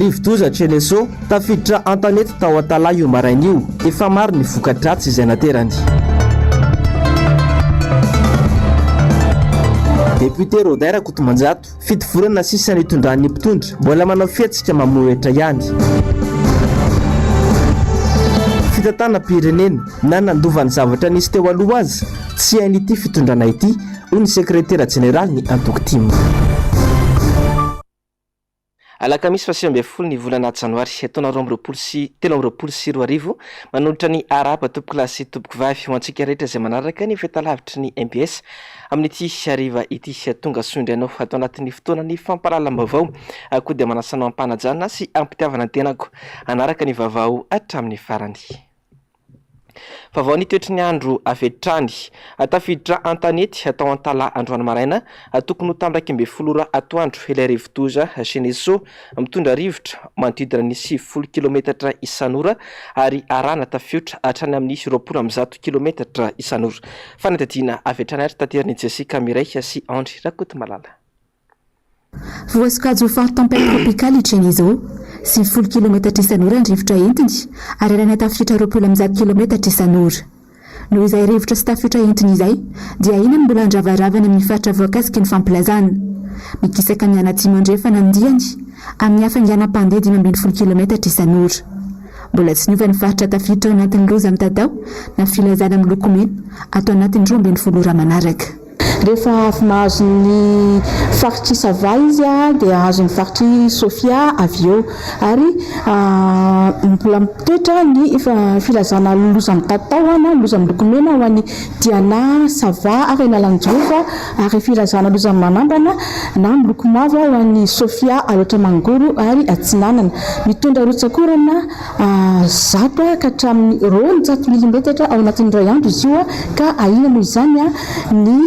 Rivotoza Tchelesao tafiditra antanety tao Atala io marain'io. Efa maro ny voka-dratsy izay naterany. Député Rodaira Kotomanjato fitovorana sisa ny itondran'ny mpitondra mbola manao fiatsika mamoetra ihany. Fitatana pirenena na nandovany zavatra nisy teo aloha azy tsy hain'ity fitondrana ity hoy ny sekretera jeneraly ny Antokotima. Alakamisy 20 ny volana Janoary taona 2023 manolotra ny araba tompoko lahy sy tompoko vavy ho antsika rehetra izay manaraka ny fetalavitry ny MPS amin'ity ariva ity tonga sondrianao atao anatin'ny fotoanany fampahalalam-baovao koa dia manasanao ampanajana sy ampitiavana tenako anaraka ny vaovao hatramin'ny farany. Vaovao ny toetry ny andro avetrany tafiditra antanety atao Antala androany maraina tokony ho tambra 12 atoandro ilay rivotoza Tchelesao mitondra rivotra manodidina ny 70 km isan'ora ary arana tafiotra hatrany amin'ny 20 km isan'ora. Fanatadiana avetrany ary tateriny Jessica Miray sy Andry Rakotomalala. Voasokajy ho fort tempête tropicale Tchelesao 70 km isan'ora ny rivotra entiny ary arana tafiotra 20 km isan'ora. Noho izay rivotra sy tafiotra entiny izay dia ina mbola andravaravana amin'ny faritra voakasiky ny fampilazana. Mikisaka ny anatsimo andrefana ny diany amin'ny hafainganam-pandeha 20 km isan'ora. Mbola tsy niova ny faritra tafiotra ao anatin'ny loza amin'ny tatao na filazana miloko mena atao anatin'ny 12 ora manaraka. Rehefa avy mahazo ny faritry Sava izy dia ahazo ny faritry Sofia avy eo ary mbola mitoetra ny filazana loza amin'ny tatao na loza miloko mena ho an'ny Diana, Sava ary Nalanjova ary filazana loza manambana na miloko mavo ho an'ny Sofia aloatra mangoro ary atsinanana. Mitondra rotsakorana 100 ka hatramin'ny 200 mm ao anatin'ny iray andro izy io ka ahina noho izany ny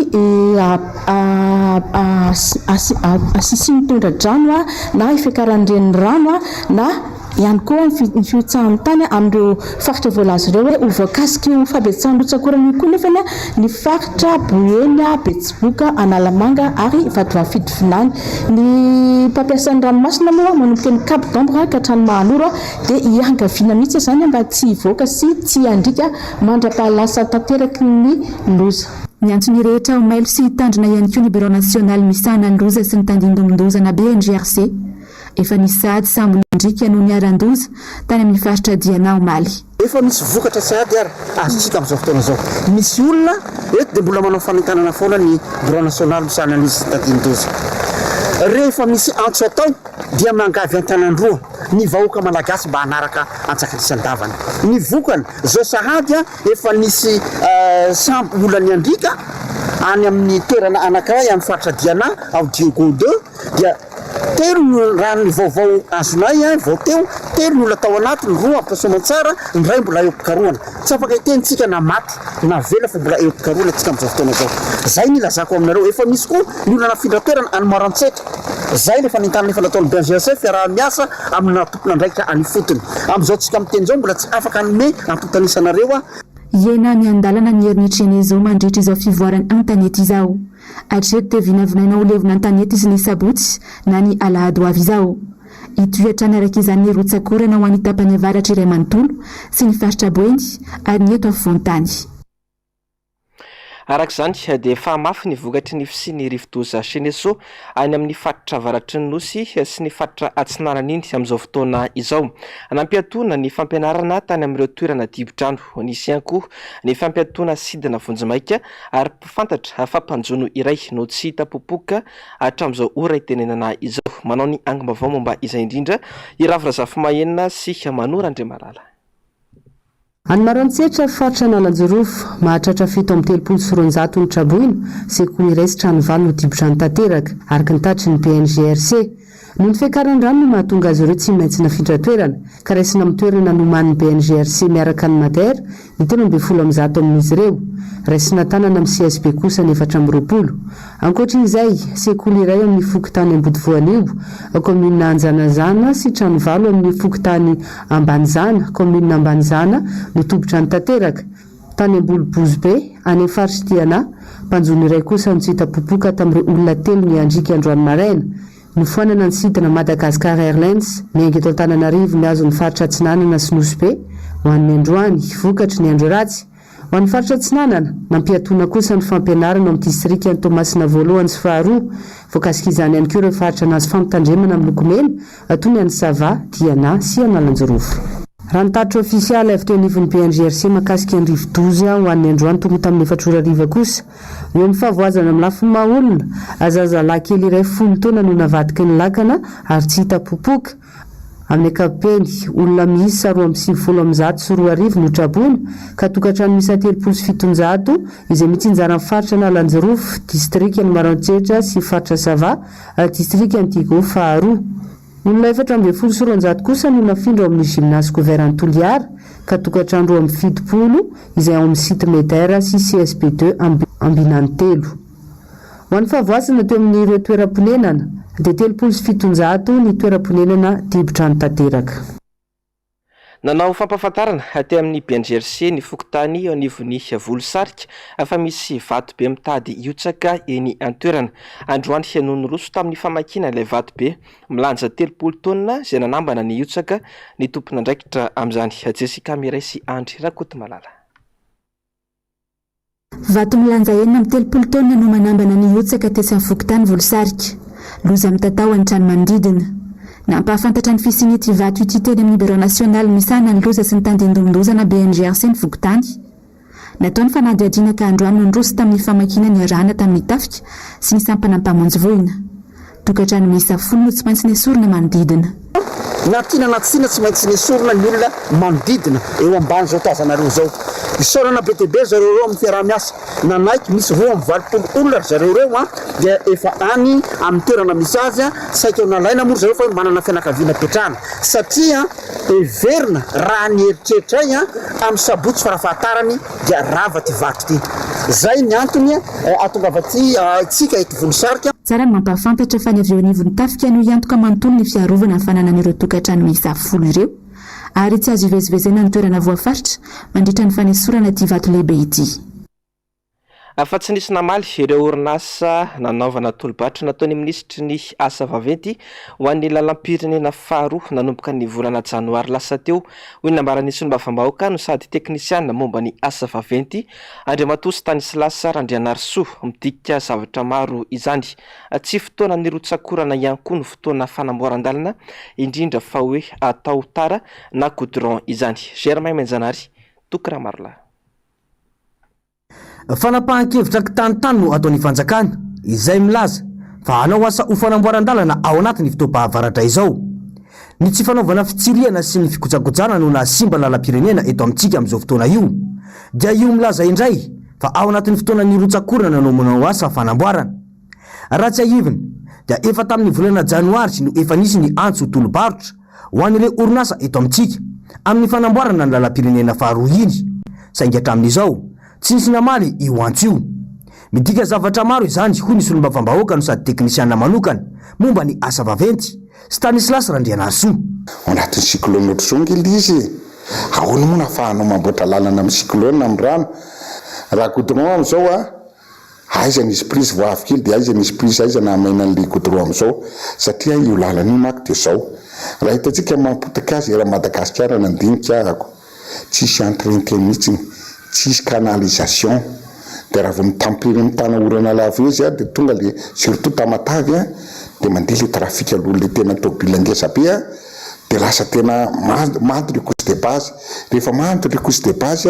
asisi mitondra drano na ifekaran'ireny rano na ihany koa ny fiotsahan'ny tany amin'ireo faritra voalazo ireo ho voakasiky ho fabetsahany rotsakorana koa nefa ny faritra Boena, Betsiboka, Analamanga ary Vadivafidinany. Ny mpampiasan'ny ranomasina moa manomboka ny Cap d'Ambre ka hatrany Mahanoro dia iangaviana mihitsy izany mba tsy hivoaka sy tsy handrika mandra-pahalasa tanteraky ny loza. Ny antony rehetra ho mailo sy hitandrina ihany koa ny Bureau National misahana ny loza sy ny tandindondoza na BNGRC efa nisady sambo ndrika noho ny aran-doza tany amin'ny faritra Diana Omaly. Efa misy vokatra sady ary azontsika amin'izao fotoana izao. Misy olona eto dia mbola manao fanentanana foana ny Bureau National misahana ny loza sy ny tandindondoza. Rehefa misy antso atao dia mangavy an-tanandroa ny vahoaka malagasy mba hanaraka antsakalisan-davana. Ny vokany zao sahady efa nisy sambo olany andrika any amin'ny toerana anankiray amin'ny faritra Diana ao Diogo 2 dia telo ny rano ny vaovao azonay vao teo telo ny olona tao anatiny roa ampitasoana tsara ny ray mbola eo pikaroana tsy afaka hitentsika na maty na vela fa mbola eo pikaroana tsika amin'izao fotoana izao. Zay ny lazako aminareo. Efa misy koa ny olona nafindra toerana any Marantseka zay le fanentanana efa nataony BNGRC fiaraha-miasa amina tompona andraikitra any fotony. Amin'izao tsika miteny izao mbola tsy afaka hanome antontanisanareo Iena ny andalana ny herin'ny Tchelesao mandritra izao fivoarany antanety izao. Hatreto dia vinavinaina ho levona antanety izy ny sabotsy na ny alahady ho avy izao. Itoetrany araka izany ny rotsakorana ho an'ny tapany avaratra iray manontolo sy ny faritra Boendy ary ny eto afovoan-tany. Arak'izany dia fahamafy ny vokatry ny sy ny rivotoza Tchelesao any amin'ny faritra avaratry ny nosy sy ny faritra atsinanana iny amin'izao fotoana izao. Nampiatoana ny fampianarana tany amin'ireo toerana dibo-drano. Nisy ihany koa ny fampiatoana sidina vonjimaika ary fantatra fampanjono iray no tsy hita popoka hatramin'izao ora itenenana izao. Manao ny angom-baovao momba izay indrindra iravina Zafimahenina sy Manora Andriamarala. Any Marantseka faritra Nalanjorofo mahatratra 7 ny traboina sekoly iray sy trano valo no dibo-drano tanteraka araka ny tatry ny BNGRC. Noho ny fiakaran'ny rano no mahatonga azy ireo tsy maintsy nafindra toerana ka raisina amin'ny toerana noman'ny BNGRC miaraka ny Madera ny 12 amin'izy ireo. Raisina tanana amin'ny CSB kosa ny 420. Ankoatrin'izay, sekoly iray amin'ny fokotany Ambodivoanio, komina Anjanazana sy trano valo amin'ny fokotany Ambanizana, komina Ambanizana no tobo-drano tanteraka. Tany Ambolobozobe, any amin'ny faritra Diana, mpanjono iray kosa no tsy hita popoka tamin'ireo olona telo ny andrika androany maraina. nofoanana ny sidina Madagascar Airlines miainga eto Antananarivo miazo ny faritra Atsinanana sy Nosy-Be ho an'ny androany vokatry ny andro ratsy. Ho an'ny faritra Atsinanana nampiatoana kosa ny fampianarana amin'ny distrika ny Tomasina voalohany sy faharoa, voakasika izany ihany koa ireo faritra nazo fampitandremana amin'ny lokomena toy ny any Sava, Diana sy Analanjorofo. Raha ny tatitra ofisialy avy teo anivon'ny BNGRC makasika ny rivo-doza ho an'ny androany tonga tamin'ny 4 ariva kosa. Eo amin'ny favoazana amin'ny lafiny maha-olona, azazalahy kely iray 10 taona no navadiky ny lakana ary tsy hita popoka. Amin'ny ankapobeny, olona miisa 270 sy 4 arivo no traboina ka tokantrano miisa 370 izay mitsinjara amin'ny faritra Analanjorofo, distrika ny Maroantsetra sy faritra Sava, distrika ny Tigo faharoa. Olona 420 sy 400 kosa no nafindra ao amin'ny gymnase Gouvernan Toliara ka tokantrano 270 izay ao amin'ny site Medera sy CSP2 ambinany 3. Ho an'ny favoasana teo amin'ireo toeram-ponenana dia 370 ny toeram-ponenana dibotrano tanteraka. Nanao fampafantarana teo amin'ny BNGRC ny fokontany eo anivon'ny Volosarika fa misy vato be mitady hiotsaka eny an-toerana. Androany Henony Roso tamin'ny famakiana ilay vato be milanja 30 taona izay nanambana ny hiotsaka ny tompon'andraikitra amin'izany. Jessica Miray sy Andry Rakotomalala. Vato milanja enina amin'ny 30 taona no manambana ny hiotsaka tesy amin'ny fokontany Volosarika. Loza amin'ny tatao ny trano manodidina. Nampahafantatra ny fisiany ity vato ity teny amin'ny Bureau National misana ny loza sy ny tandindondozana BNGRC ny fokontany. Natao ny fanadihadiana ka androany ny roso tamin'ny famakiana ny arahana tamin'ny tafika sy ny sampana mpamonjy voina. Tokantrano miisa 10 no tsy maintsy nesorina manodidina. Natina natsina tsy maintsy nesorina ny olona manodidina eo ambany zao tazanareo zao. Isorana be be zareo reo amin'ny fiaraha-miasa nanaiky misy 20 olona zareo reo dia efa any amin'ny toerana misy azy saika nalaina moa zareo fa manana fianakaviana petrana satria everina raha ny eritreritray amin'ny sabotsy farafahatarany dia rava ty vato ty. Zay ny antony atongavanty tsika eto Volosarika. Tsara ny mampahafantatra fa ny avy eo anivon'ny tafika no iantoka manontolo ny fiarovana ny fananan'ireo tokantrano miisa 10 ireo ary tsy azo ivezivezena ny toerana voafaritra mandritra ny fanesorana ity vato lehibe ity. Fa tsy nisy namaly ireo orinasa nanaovana tolobatra nataony minisitry ny asa vaventy ho an'ny lalam-pirenena faharoa nanomboka ny volana janoary lasa teo. Hoy nambarany solombavam-bahoaka no sady teknisiana momba ny asa vaventy Andriamatoa Stanislas Randrianarsoa midika zavatra maro izany. Tsy fotoana nirotsakorana ihany koa no fotoana fanamboaran-dalana indrindra fa hoe atao tara na goudron izany. Germain Menjanary, Tokaramarla. Fanapahan-kevitra kitanitany no ataon'ny fanjakana izay milaza fa hanao asa ho fanamboaran-dalana ao anatin'ny fotoam-pahavaratra izao. Ny tsy fanaovana fitsiriana sy ny fikojakojana no nasimba lalam-pirenena eto amintsika amin'izao fotoana io. Dia io milaza indray fa ao anatin'ny fotoana nirotsakorana no manao asa fanamboarana. Raha tsy ahivina dia efa tamin'ny volana janoary no efa nisy ny antso tolo-barotra ho an'ireo orinasa eto amintsika amin'ny fanamboarana ny lalam-pirenena faharoa iny. Saingy hatramin'izao tsy nisy namaly io antso io. Midika zavatra maro izany hoy ny solombavam-bahoaka no sady teknisiana manokana momba ny asa vaventy Stanislas Randrianarsoa. Ao anatin'ny cyclone ohatr'izao ngely izy. Ahoana moa nahafahanao mamboatra lalana amin'ny cyclone amin'ny rano. Raha goudron amin'izao aiza nisy prise voavy kely dia aiza nisy prise aiza nahamaina an'ilay goudron amin'izao satria io lalana io manko dia izao. Raha hitantsika mampotaka azy raha Madagasikara nandinika ahako. Tsisy entretien mihitsy, tsisy canalisation. Dia raha vao mitampiry mitana orana lava izy dia tonga le surtout Tamatavy dia mandeha le trafika aloha le tena tôbila ngeza be dia lasa tena manto le couche de base. Rehefa manto le couche de base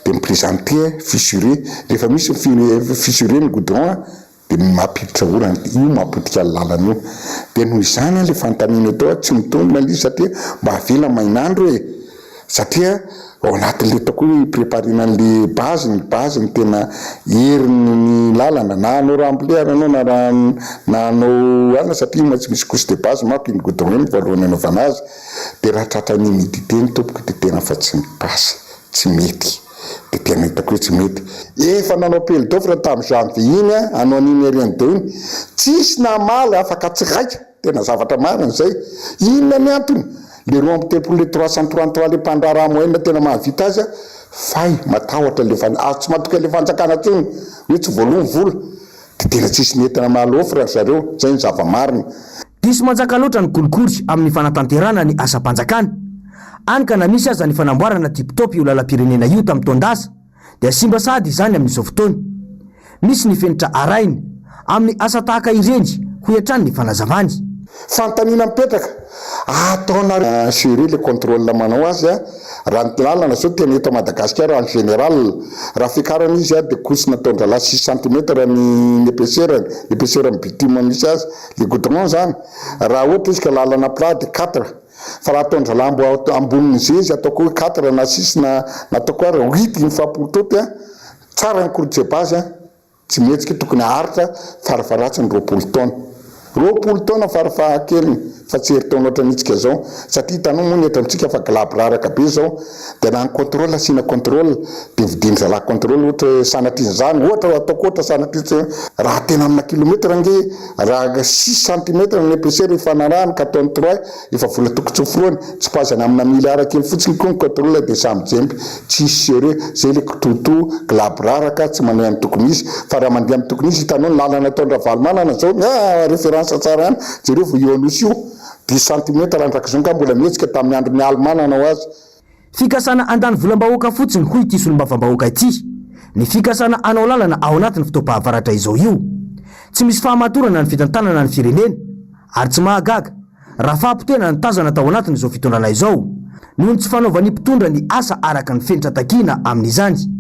dia miprésente fissuré. Rehefa misy fissuré ny goudron dia mampiditra orana io mampodika lalana io. Dia noho izany le fanontaniana atao tsy mitombina ilay satria mba havela mainandro satria ao anatin'le taoko hoe préparena an'le base ny tena heriny ny lalana na anao rambler anao na anao ana satria tsy misy couche de base manko iny goudron iny voalohany anaovana azy dia raha tratrany humidité ny tompoko dia tena fa tsy mipasy tsy mety dia tena hitako hoe tsy mety. Efa nanao pelle d'offre tamin'ny janvier iny anao an'iny ariany deo iny tsisy namaly afaka tsy raika tena zavatra marina izay. Inona ny antony le roa amby telopolo le 333 le mpandraraha moyenne tena mahavita azy fay matahotra le tsy matoka le fanjakana tsony hoe tsy voalohany vola dia tena tsisy nentina mahalofra zareo zay ny zava-marina. Diso manjaka loatra ny kolikory amin'ny fanatanterana ny asam-panjakana. Any ka na misy aza ny fanamboarana tipitopy io lalam-pirenena io tamin'ny taondaza dia simba sady izany amin'izao fotoana. Misy ny fenitra arainy amin'ny asa tahaka ireny ho hiatrany ny fanazavany. Fantanina mipetraka ataona surer le contrôle manao azy raha ny lalana zao tena eto Madagasikara en général raha fikarana izy dia kosina taondrala 6 cm ny épaisseur ny bitume misy azy le goudron zany raha ohatra izy ka lalana plat de 4 fa raha taondrala ambonin'izay izy ataoko hoe 4 na 6 na ataoko hoe 8 mifampitopy tsara ny korodjebasy tsy mihetsika tokony aharitra farafaratsiny 20 taona 20 taona farafahakeliny fa tsy hery taona ohatran'ny itsika zao satria hitanao moa ny eto amintsika fa glab raraka be zao dia na ny contrôle asina contrôle dia vidiny zala contrôle ohatra sanatry zany ohatra ataoko ohatra sanatry raha tena amina kilometra nge raha 6 cm ny épaisseur ifanarahany ka taony 3 efa vola tokon-tsoforoany tsy pazana amina milliard kely fotsiny koa ny contrôle dia samy jemby tsy sérieux zay le toto glab raraka tsy mandeha amin'ny tokony izy fa raha mandeha amin'ny tokony izy hitanao ny lalana taondra valomanana zao référence tsara any jereo vo io anosy io 10 cm andrak'izao ka mbola mihetsika tamin'ny andro ny Alemana anao azy. Fikasana andany volam-bahoaka fotsiny hoy ity solombavam-bahoaka ity. Ny fikasana anao lalana ao anatin'ny fotoam-pahavaratra izao io. Tsy misy fahamatorana ny fitantanana ny firenena ary tsy mahagaga raha fahampitena ny tazana tao anatin' izao fitondrana izao noho ny tsy fanaovan'ny mpitondra ny asa araka ny fenitra takiana amin'izany.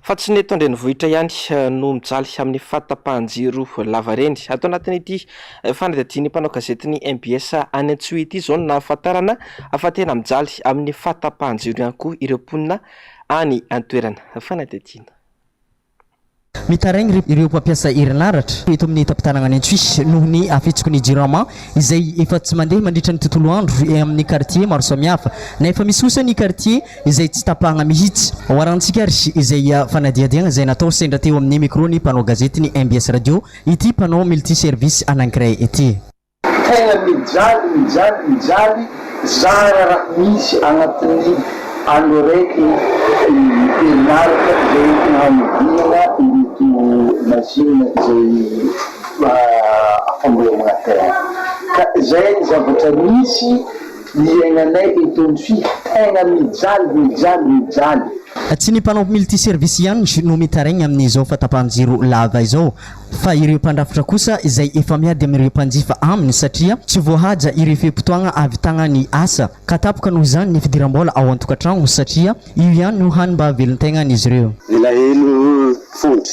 Fa tsy ny tondreny vohitra ihany no mijaly amin'ny fatapahan-jiro lavareny atao anatin'ity fanadihadiany mpanao gazetiny MBS any Antsohihy ity zao no nahafantarana fa tena mijaly amin'ny fatapahan-jiro ihany koa ireo mponina any an-toerana fanadihadiana. Mitaraigny ireo mpampiasa herinaratra eto amin'ny tapitanana any Antsohihy noho ny afitsoko ny jirama izay efa tsy mandeha mandritra ny tontolo andro amin'ny quartier maro samihafa nefa misy kosa ny quartier izay tsy tapahana mihitsy hoarantsika ary izay fanadihadiana izay natao sendra teo amin'ny micro ny mpanao gazety ny MBS radio ity mpanao multi service anankiray ity. Tena mijaly zara raha misy anatin'ny andro raiky herinaratra zay hamidina ito machine zay fambolomana terrain ka zay ny zavatra misy iainanay eto Antsohihy tena mijaly. Tsy ny mpanao multi service ihany no mitaraigny amin'izao fatapahan-jiro lava izao fa ireo mpandrafitra kosa izay efa miady amin'ireo mpanjifa aminy satria tsy voahaja ireo fe-potoagna avitagna ny asa ka tapoka noho izany ny fidiram-bola ao an-tokantrano satria io ihany no hany mba havelon-tegna an'izy ireo. Elaelo fondry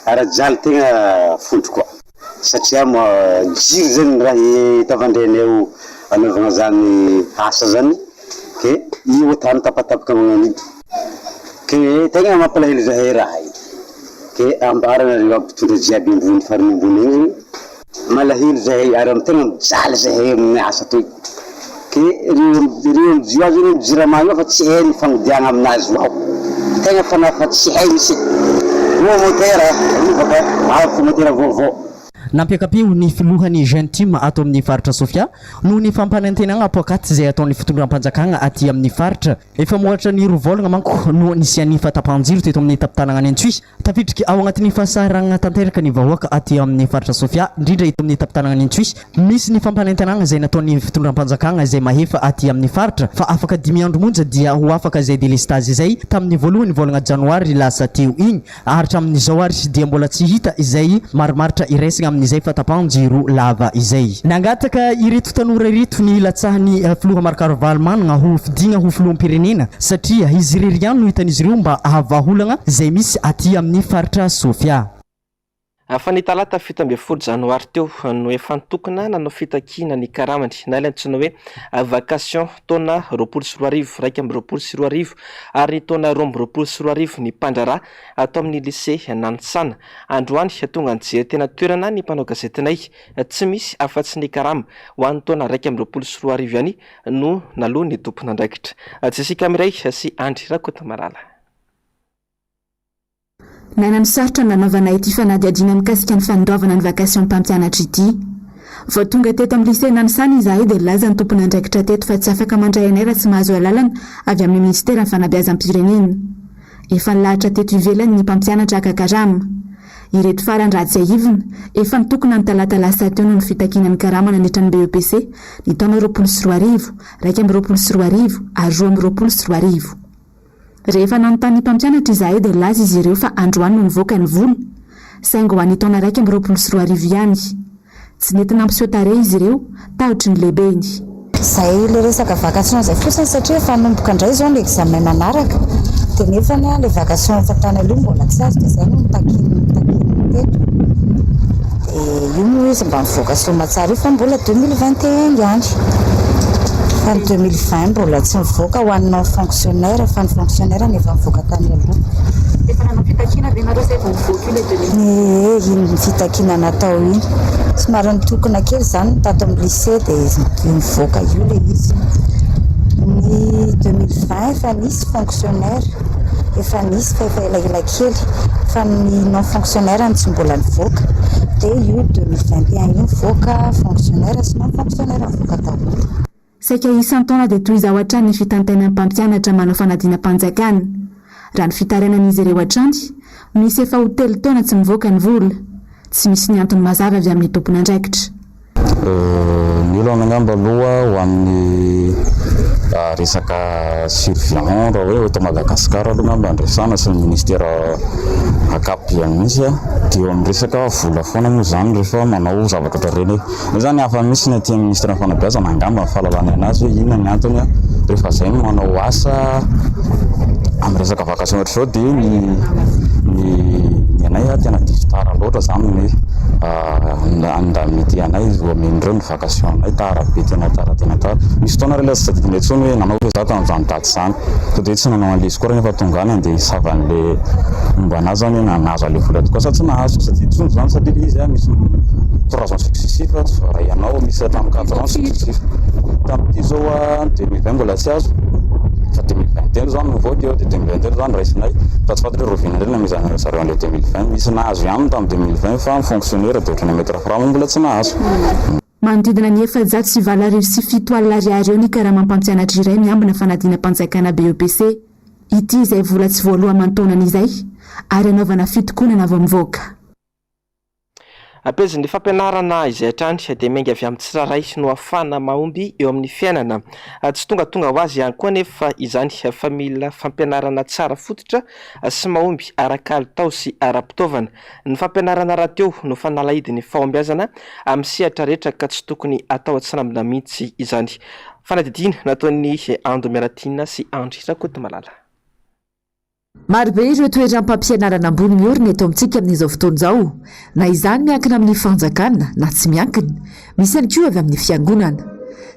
ara-jaly tegna fondry koa satria jiro zany raha tavandrenay anaovagna zany asa zany ke io tany tapatapoka magnanidy ke tegna mampalahelo zahay raha io ke ambarana reo ampitondra jiaby ambony farany ambony igny malahelo zahay ary tegna mijaly zahay amin'ny asa toy ke reo mizio azy io jirama io fa tsy hay ny fagnodiagna aminazy ao tegna fa tsy hay misy motera avy motera vaovao. Nampiakapio ny filohany Jeune Team ato amin'ny faritra Sofia noho ny fampanantenana apoakaty izay ataon'ny fitondram-panjakana aty amin'ny faritra efa mohatra ny rovolagna manko no nisian'ny fatapahan-jiro teto amin'ny tapitanana any Antsohihy tafidriky ao anatin'ny fahasaharana tanteraka ny vahoaka aty amin'ny faritra Sofia indrindra eto amin'ny tapitanana any Antsohihy misy ny fampanantenana izay nataon'ny fitondram-panjakana izay mahefa aty amin'ny faritra fa afaka 10 andro monja dia ho afaka izay délestage izay tamin'ny voalohany volagna janoary lasa teo igny aharitra amin'izao ary dia mbola tsy hita izay marimaritra iraisagna izay fatapahan-jiro lava izay nangataka ireto tanora ireto ny latsahan'ny filoha Markaro Valmanagna ho fidigna ho filoham-pirenena satria izy irery ihany no hitan'izy ireo mba ahavaholagna izay misy aty amin'ny faritra Sofia. Fa ny talata 17 janoary teo no efa nitokana nanao fitakina ny karamany na ilay antsoina hoe vacation taona 2024 raika amby 2024 ary taona 2024 ny mpandrara atao amin'ny lycée Nanisana androany tonga nijery tena toerana ny mpanao gazetinay tsy misy afa-tsy ny karama ho an'ny taona raika amby 2024 ihany no naloha ny tompona andraikitra Jessica Miray sy Andry Rakotomarala. Nanano sarotra nanaovana ity fanadihadiana mikasika ny fanondrovana ny vakasion mpampianatra ity. Vao tonga teto amin'ny lycée Nanisana izahay dia laza ny tompona andraikitra teto fa tsy afaka mandray anay raha tsy mahazo alalana avy amin'ny ministera ny fanabeazam-pirenena. Efa nilahatra teto ivelany ny mpampianatra akakarama. ireto farany ratsy aivina efa nitokona ny talatalasa teo no ny fitakinany karamana nitran'ny BEPC ny taona 2024 224 ary 2024 rehefa nanontany mpampianatra izahay dia laza izy ireo fa androany no nivoaka ny vola saingo ho an'ny taona 224 ihany tsy nety nampiseho-tare izy ireo taotry ny lehibeny zay le resaka vacation zay fotsiny satria efa nomboka indray zao ny examen manaraka dia nefany a le vacation fatana aloha mbola tsy azo dia zay no mitakiny teto dia io moa izy mba mivoaka somatsara io fa mbola 2021 ihany fa ny 2020 mbola tsy mivoaka ho an'ny non fonctionnaire fa ny fonctionnaire nefa mivoaka tany aloha iny ny fitakina natao iny somary nitokona kely zany tato amin'ny lycée dia mivoaka io le izy ny 2020 efa nisy fonctionnaire efa nisy fa efa elaela kely fa ny non fonctionnaire ny tsy mbola nivoaka dia io 2021 io mivoaka fonctionnaire sy non fonctionnaire mivoaka tao saika isan-taona dia toy izao hatrany ny fitantainan'ny mpampianatra manao fanadina-mpanjakana raha ny fitarainan'izy ireo hatrany misy efa hotely taona tsy mivoaka ny vola tsy misy ny antony mazava avy amin'ny tompony andraikitra ny lohana angamba aloha ho amin'ny resaka surveillant raha hoe eto Madagasikara aloha ngamba andresana sy ny ministera akapiany mihitsy a dia eo amin'ny resaka vola foana moa zany rehefa manao zavatra reny io zany hafa misy ny aty ministera ny fanabeazana angamba ny fahalalana anazy hoe inona ny antony a rehefa zay no manao asa amin'ny resaka vacation ohatra zao dia ny anay a tena diso-tara loatra zany nda mety anay oamen'ireo ny vacation anay tara be tena tara misy fotoana re lasa sadidina intsony hoe nanao hoe za tamin'izany daty zany to dia tsy nanao an'le izy koa rehefa tonga any dia hisavan'le momba anazy zany hoe nanazo ale vola tokoa sa tsy nahazo sady intsony zany satria le izy a misy 3 ans successif tsy va ray anao misy tamin'ny 4 ans successif tamin'ity zao a 2020 mbola tsy azo fa 2021 zany mivoaka eo dia 2021 zany raisinay fa tsy fantatra rovina indray namezana zareo an'le 2020 misy nahazo ihany tamin'ny 2020 fa fonctionnaire dia ohatrany mettre franc mbola tsy nahazo manodidina ny 7,7 eo ny karama mpampianatra iray miambina fanadina-mpanjakana BEPC ity izay vola tsy voaloha aman-taonan'izay ary anaovana fitokonana avy mivoaka apezin'ny fampianarana izay hatrany dia mengy avy amin'ny tsiraray sy no afana mahomby eo amin'ny fiainana tsy tonga ho azy ihany koa nefa izany fa mila fampianarana tsara fototra sy mahomby ara-kalitao sy ara-pitaovana ny fampianarana rahateo no fanalahidiny fahombiazana amin'ny sehatra rehetra ka tsy tokony atao atsinambina mihitsy izany fanadidina nataon'ny Ando Miaratina sy Andry Rakotomalala marobe ireo toeram-pampianarana ambony miorina eto amintsika amin'izao fotoana izao na izany miankina amin'ny fanjakana na tsy miankina misy ihany koa avy amin'ny fiangonana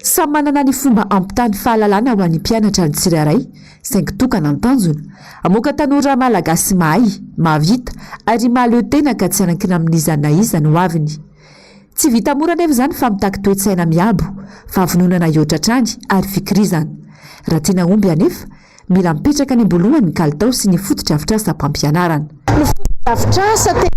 samy manana ny fomba ampitany fahalalana ho an'ny mpianatra ny tsirairay saingy tokana ny tanjona amoaka tanora malagasy mahay mahavita ary mahaleo tena ka tsy anankina amin'iza na iza no aviny tsy vita mora nefa izany fa mitaky toe-tsaina miabo fahavononana iotratrany ary fikirizana raha tiana omby anefa mila mipetraka ny ambolohan'ny kalitao sy ny fotodrafitrasa mpampianarana ny fotodrafitrasa tena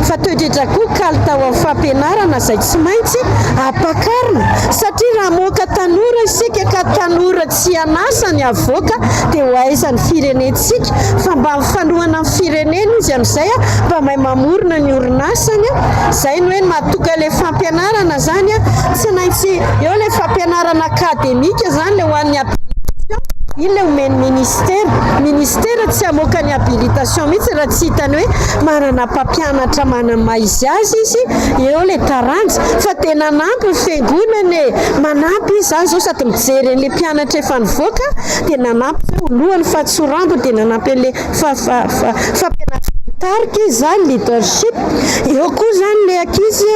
fa toedratra koa kalitao amin'ny fampianarana izay tsy maintsy apakarina satria raha moaka tanora isika ka tanora tsy anasany avoaka dia ho aiza ny firenentsika fa mba mifanohana amin'ny firenena izy amin'izay mba mahay mamorona ny orinasany izay no hoe matoka ilay fampianarana zany tsy maintsy eo ilay fampianarana akademika zany le ho an'ny il le omeny ministera tsy amoaka ny habilitation mihitsy raha tsy hitany hoe manana mpampianatra manana maizy azy izy eo le taranja fa tena nampy ny fiangonana manampy izy zany zao sady mijery an'le mpianatra efa nivoaka dia nanampy olohany fahatsorambo dia nanampy an'le fampianatra tarika zany leadership eo koa zany le ankizy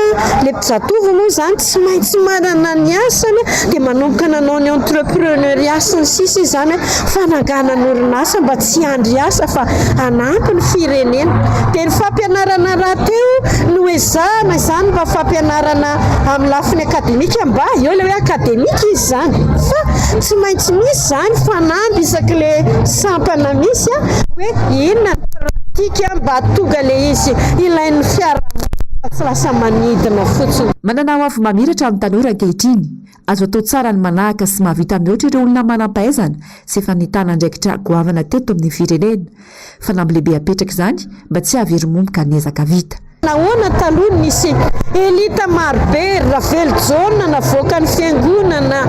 le mpizatovo moa zany tsy maintsy manana ny asany dia manomboka nanao ny entrepreneuriasany sisy zany fanangana ny orinasa mba tsy andry asa fa anampy ny firenena dia ny fampianarana rahateo no ezahana izany mba fampianarana amin'ny lafiny akademika mba eo le hoe akademika izy zany fa tsy maintsy misy zany fanamby isak'le sampana misy hoe inona tika mba tonga le izy ilain'ny fiaraha tsy lasa manidina fotsiny. Manana ho avy mamiratra amin'ny tanora ankehitriny, azo atao tsara ny manahaka sy mahavita mihoatra ireo olona manam-pahaizana sy efa nitana ndraikitra goavana teto amin'ny firenena, fa namby lehibe apetraka izany mba tsy havery-momboka ny ezaka vita. Nahoana taloha nisy elita marobe Ravelojona navoaka ny fiangonana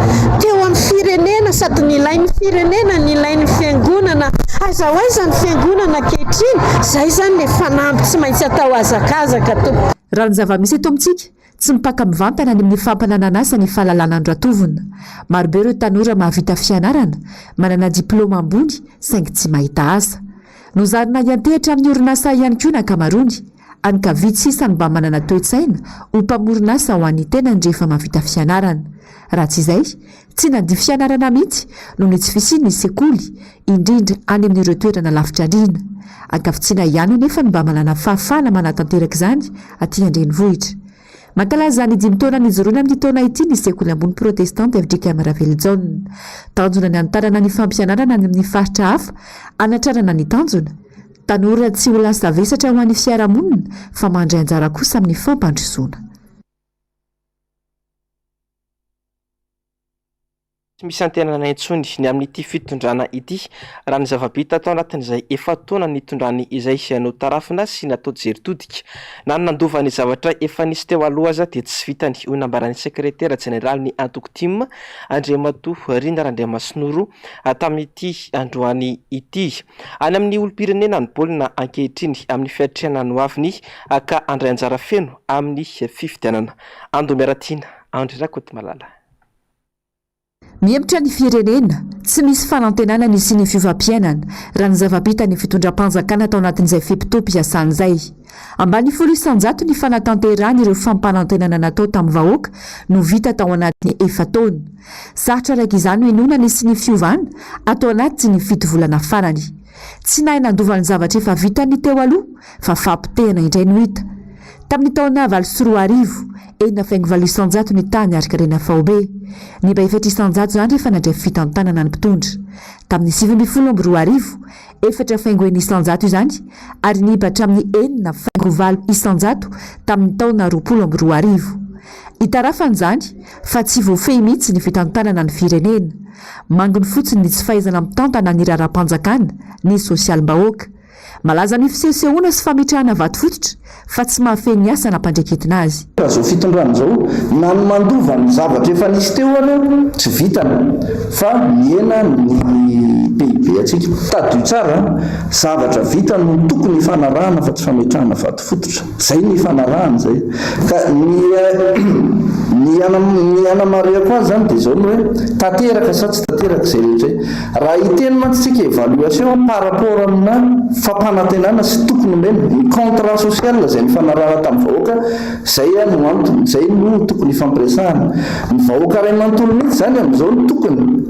teo amin'ny firenena sady nilain'ny firenena nilain'ny fiangonana aiza ho aiza ny fiangonana ankehitriny izay zany le fanampy tsy maintsy atao azakazaka tompo. Raha ny zava-misy eto amintsika tsy mipaka mivantana any amin'ny fampanananasa ny fahalalana andratovina. Marobe ireo tanora mahavita fianarana, manana diplôma ambony saingy tsy mahita asa. Nozarina iantehitra amin'ny orinasa ihany koa ny ankamarony. Ankavidy sisa mba manana toe-tsaina ho mpamorinasa ho an'ny tenany rehefa mahavita fianarana. Raha tsy izay, tsy nandia fianarana mihitsy noho ny tsy fisian'ny sekoly, indrindra any amin'ireo toerana lavitra rina. Ankavitsiana ihany anefa mba manana fahafahana manatanteraka izany aty andrenivohitra. Mankalaza ny 5 taona nijoroana amin'ny taona ity ny sekoly ambony protestante FJKM Ravelojona. Tanjona ny antarana ny fampianarana any amin'ny faritra hafa, anatrarana ny tanjona. Tanora tsy ho lasa vesatra ho an'ny fiarahamonina fa mandray anjara kosa amin'ny fampandrosoana. Tsy misy antenana intsony ny amin'ity fitondrana ity raha ny zava-bita atao anatin'izay efa taona nitondrany izay no tarafina sy natao jeritodika na nandova ny zavatra efa nisy teo aloha aza dia tsy vitany ho nambarany sekretera jeneraly ny antoko tim Andriamatoa Rina Randriamasinoro tamin'ity androany ity. Any amin'ny olom-pirenena ny baolina ankehitriny amin'ny fiatrehana no aviny ka andray anjara feno amin'ny fifidianana. Ando miaratina Andry Rakoto Malala. Miemitra ny firenena, tsy misy fanantenana ny sy ny fiovam-piainana raha ny zava-bita ny fitondram-panjakana tao anatin'izay fimpitoam-piasana izay. Ambany 100 ny fanatanterahana ireo fampanantenana natao tamin'ny vahoaka no vita tao anatin'ny 4 taona. Sarotra araka izany ho enona ny sy ny fiovana atao anaty ny 7 volana farany. Tsy nahay nandova ny zavatra efa vitany teo aloha fa fampitehana indray no hita. Tamin'ny taona 2014 9,900 ny tany araka rena faobe. Ny 700 zany rehefa nandray fitantanana ny mpitondra. Tamin'ny 2012 4,900 izany ary nibatra amin'ny 4,900 tamin'ny taona 2012. Itarafan' izany fa tsy voafehy mihitsy ny fitantanana ny firenena. Mangony fotsiny ny tsy fahaizana mitantana ny raharam-panjakana ny sosialim-bahoaka. Malaza ny fisehosehoana sy famitrahana vato fototra fa tsy mahafehy ny asa nampandraketina azy. Raha zao fitondrana zao na ny mandova ny zavatra efa nisy teo aloha tsy vitana fa miena ny PIB atsika. Tadio tsara zavatra vita no tokony fanarahana fa tsy fametrahana vato fototra. Zay ny fanarahana zay. Ka ny anamariako azy zany dia zao ny hoe tanteraka sa tsy tanteraka zay rehetra. Raha hiteny mantsika évaluation par rapport amina fampanantenana sy tokony mena ny contrat social zay ny fanarahana tamin'ny vahoaka zay no tokony fampiresahana. Ny vahoaka ray manontolo mihitsy zany amin'izao no tokony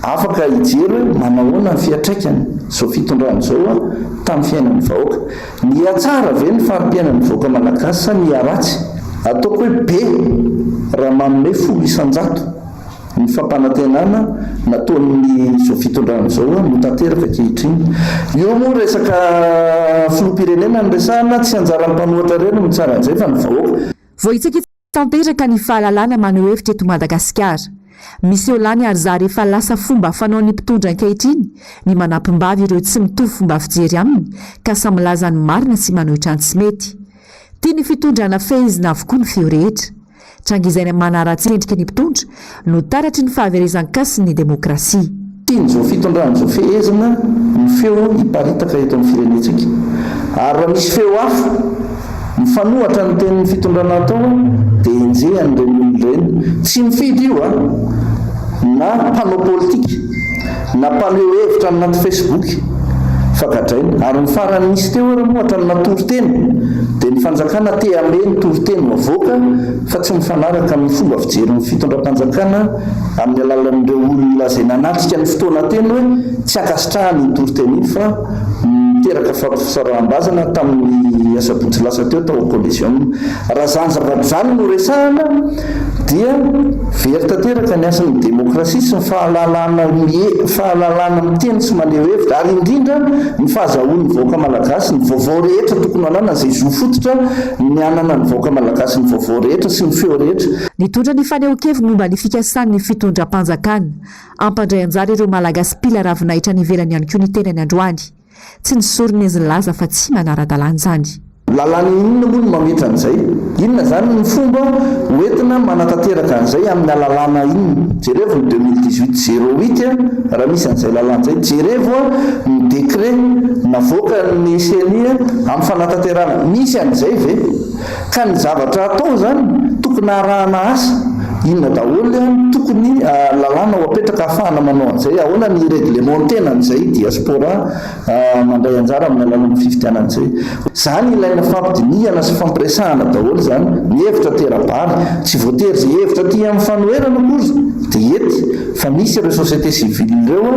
afaka hijery manahoana ny fiatraikany zao fitondrana zao tamin'ny fiainan'ny vahoaka. Ny atsara ve ny farim-piainan'ny vahoaka malagasy sa ny aratsy? Ataoko hoe be raha manome 100 ny fampanantenana nataon'ny zao fitondrana zao no tanteraka ankehitriny. Io moa resaka filoham-pirenena ny resahana tsy anjaran'ny mpanohatra reny no tsara an'izay fa ny vahoaka. Voitsika tanteraka ny fahalalana maneho hevitra eto Madagasikara. Misy eo lany ary za rehefa lasa fomba fanaon'ny mpitondra ankehitriny ny manampim-bavy ireo tsy mitovy fomba fijery aminy ka samy laza ny marina sy manohitra ny tsy mety. Tia ny fitondrana fehezina avokoa ny feo rehetra. Trangizaina manara-tsendrika ny mpitondra no taratry ny fahaverezan-kasy ny demokrasia. Tiany zao fitondrana zao fehezina ny feo hiparitaka eto amin'ny firenetsika. Ary raha misy feo hafa mifanohatra ny tenin'ny fitondrana atao dia enjehany ireny ireny. Tsy mifidy io na mpanao politika na mpaneo hevitra anaty Facebook fankadraina. Ary ny farany misy teo raha mohatra amina toriteny dia ny fanjakana te ame ny toriteny mavoaka fa tsy mifanaraka amin'ny fomba fijery ny fitondram-panjakana amin'ny alalan'ireo olona lazaina anatrika ny fotoana teny hoe tsy akasitrahany ny toriteny iny fa miteraka fampifisaraham-bazana tamin'ny asabotsy lasa teo tao collision. Raha zany zavatra zany no resahana dia very tanteraka ny asan'ny demokrasia sy ny fahalalana miteny sy maneho hevitra ary indrindra ny fahazahoan'ny vahoaka malagasy ny vaovao rehetra tokony anana izay zo fototra ny anana ny vahoaka malagasy ny vaovao rehetra sy ny feo rehetra. Nitondra ny fanehoan-keviny momba ny fikasan'ny fitondram-panjakana ampandray anjara ireo malagasy pila ravinahitra ny ivelany ihany koa ny tenany androany tsy nisorony izy laza fa tsy manara-dalàna izany. Lalàna inona moa no mametra an'izay? Inona zany ny fomba hoentina manatanteraka an'izay amin'ny lalàna inona? Jerevo ny 2018-08 raha misy an'izay lalàna izay. Jerevo ny décret navoaka ny CNI amin'ny fanatanterana. Misy an'izay ve? Ka ny zavatra atao zany tokony arahana asa inona daholo tokony lalàna ho apetraka ahafahana manao an'izay. Ahoana ny réglementena an'izay diaspora mandray anjara amin'ny alalan'ny fifidianan'izay. Zany ilaina fampidinihana sy fampiresahana daholo zany ny hevitra tera-bary tsy voatery izay hevitra ty amin'ny fanoherana kozy dia ety fa misy ireo société civile ireo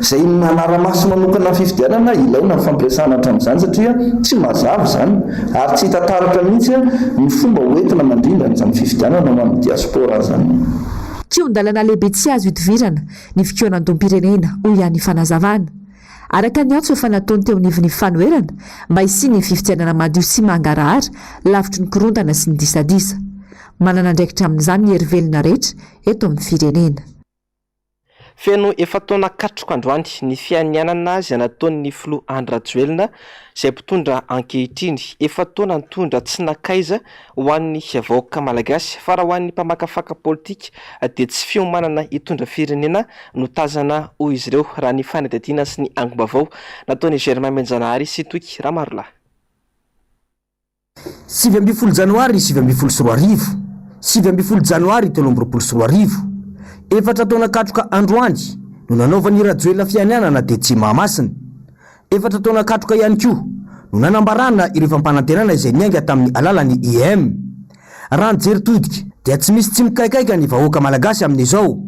izay manara-maso manokana fifidianana ilaina ny fampiresahana hatramin'izany satria tsy mazava zany ary tsy hitantaratra mihitsy ny fomba hoentina mandrindra nyzany fifidianana ho amin'ny diaspora zany. Kion-dalana lehibe tsy azo hitovirana ny fikoanan-dom-pirenena ho ihany fanazavana. Araka ny antso efa nataony teo anivon'ny fanoherana mba hisiany ny fifidianana madio sy mangarahara lavitry ny korontana sy ny disadisa. Manana andraikitra amin'izany ny herivelona rehetra eto amin'ny firenena. Feno efa taona katroka androany ny fianianana izay nataon'ny filoha Andry Rajoelina izay mpitondra ankehitriny efa taona nitondra tsy nakaiza ho an'ny vahoaka malagasy fa raha ho an'ny mpamakafaka politika dia tsy fiomanana hitondra firenena no tazana hoy izy ireo raha ny fanadihadiana sy ny angom-baovao nataon'ny Germain Menjanahary sy Toiky Ramarolahy. 7 janoary 2024 7 janoary 2024 efatra taona katroka androany no nanaovan'ny Rajoelina fianianana dia tsy mahamasina. Efatra taona katroka ihany koa no nanambarana ireo fampanantenana izay niainga tamin'ny alalan'ny IEM. Raha ny jery todika dia tsy misy tsy mikaikaika ny vahoaka malagasy amin'izao.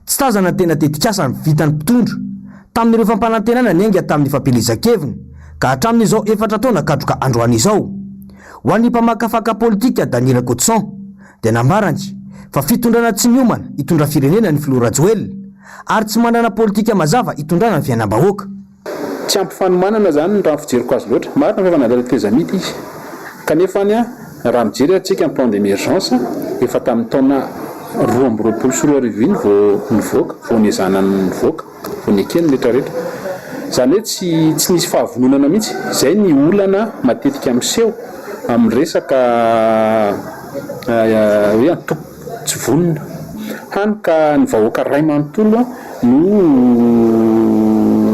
Tsy tazana tena tetikasa ny vitan'ny mpitondra tamin'ireo fampanantenana niainga tamin'ny fampelezan-keviny ka hatramin'izao efatra taona katroka androany izao. Ho an'ny mpamakafaka politika Daniel Godson dia nambarany fa fitondrana tsy miomana hitondra firenena ny filoha Rajoelina ary tsy manana politika mazava hitondrana ny fiainam-bahoaka. Tsy ampy fanomanana zany ny raha fijeriko azy loatra. Marina fa nadala tezamity izy kanefa raha mijery antsika amin'ny plan d'émergence efa tamin'ny taona 2024 vao nivoaka vao niezana ny voaka vao niekeny rehetrarehetra. Zany hoe tsy nisy fahavononana mihitsy izay ny olana matetika miseho amin'ny resaka hoe antoko tsy vonona hany ka ny vahoaka ray manontolo no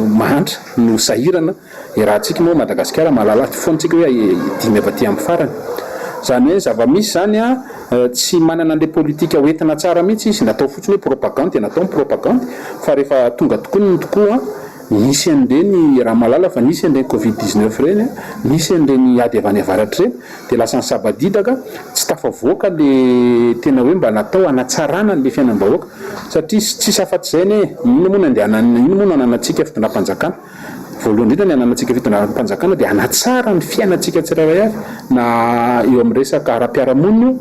mahantra no sahirana raha antsika moa Madagasikara malalaka foantsika hoe dimy avy aty amin'ny farany. Zany hoe zava-misy zany tsy manana an'ilay politika hoentina tsara mihitsy izy natao fotsiny hoe propagande natao propagande fa rehefa tonga tokoa nisy an'ireny raha malala fa nisy an'ireny Covid-19 reny nisy an'ireny ady avy any avaratra reny dia lasa ny sabadidaka tsy tafavoaka le tena hoe mba natao hanatsarana le fiainam-bahoaka satria tsisy afa-tsy izay ino moa no ananantsika fitondram-panjakana voalohany indrindra ny ananantsika fitondram-panjakana dia hanatsara ny fiainantsika tsirairay avy na eo amin'ny resaka ara-piarahamonina